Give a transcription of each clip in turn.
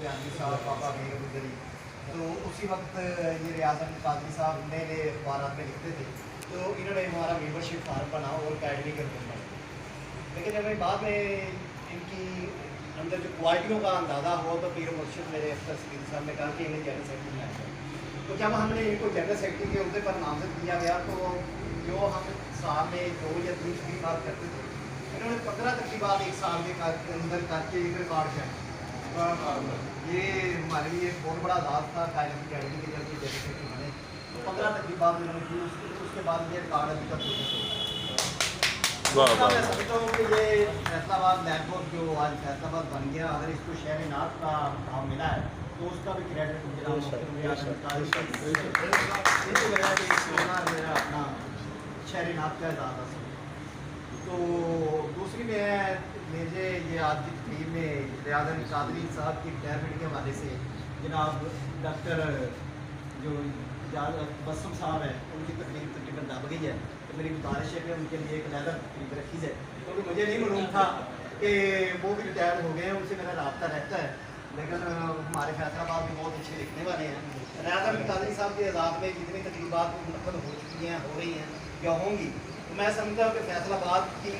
सुफियानी साहब, पापा मीर गुजरी, तो उसी वक्त ये रियाज अहमद कादरी साहब नए नए अखबार में लिखते थे, तो इन्होंने हमारा मेंबरशिप फार्म बना और अकेडमी के मेंबर। लेकिन जब बाद में इनकी अंदर जो क्वालिटियों का अंदाज़ा हुआ तो पीर मुर्शिद मेरे अख्तर सलीम साहब ने कहा कि इन्हें जनरल सेक्रेटरी बनाया जाए। तो जब हमने इनको जनरल सेक्रेटरी के अहदे पर नामजद किया गया तो जो हम साल में 2 या 3 तकरीबात करते थे, इन्होंने 15 तकरीबात एक साल के अंदर करके एक रिकॉर्ड किया। ये हमारे लिए एक बहुत बड़ा आज़ाद था कायम अकेडमी के जब जनरल सेक्रेटरी बने तो 15 तकरीबात इन्होंने की। उसके बाद ये रिकॉर्ड अभी तक मैं समझता हूँ कि ये फैसलाबाद लैंडमार्क जो आज फैसलाबाद बन गया, अगर इसको शहर नाथ का काम मिला है तो उसका भी क्रेडिट मेरा अपना शहर नाथ का इजाज़ा। तो दूसरी में मुझे ये आज की तकरीब में रियाज अहमद कादरी साहब की रिटायरमेंट के हवाले से जनाब डॉक्टर जो बसम साहब है उनकी तकरीब तकरीबन दब गई है, तो मेरी गुजारिश है कि उनके लिए एक अलग तकरीब रखी जाए, क्योंकि मुझे नहीं मालूम था कि वो भी रिटायर हो गए हैं, उनसे मेरा रब्ता रहता है। लेकिन हमारे फैसलाबाद में बहुत अच्छे लिखने वाले हैं। रियाज अहमद कादरी साहब के आज़ाद में जितनी तकरीबात मुनक़द हो चुकी हैं, हो रही हैं या होंगी, तो मैं समझता हूँ कि फैसलाबाद की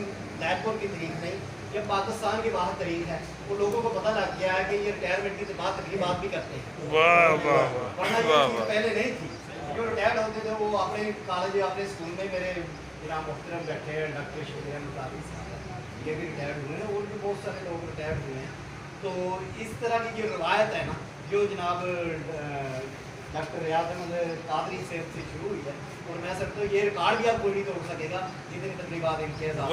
लैंडमार्क की तारीख नहीं, ये पाकिस्तान की बाहर तारीख है। वो लोगों को पता लग गया है कि ये रिटायरमेंट के बाद तकरीबात भी करते हैं। वरना ये चीज़ पहले नहीं थी। जो रिटायर्ड होते थे वो अपने कॉलेज अपने स्कूल में मेरे जनाब मोहतरम बैठे हैं डॉक्टर शफीर अहमद कादरी साहब, ये भी रिटायर्ड हुए हैं और भी बहुत सारे लोग रिटायर्ड हुए हैं। तो इस तरह की जो रवायत है ना, जो जनाब डॉक्टर रियाज अहमद कादरी से शुरू हुई है, और मैं समझता हूँ ये रिकॉर्ड भी अब कोई नहीं तोड़ सकेगा जितनी तकरीबात इनके साथ।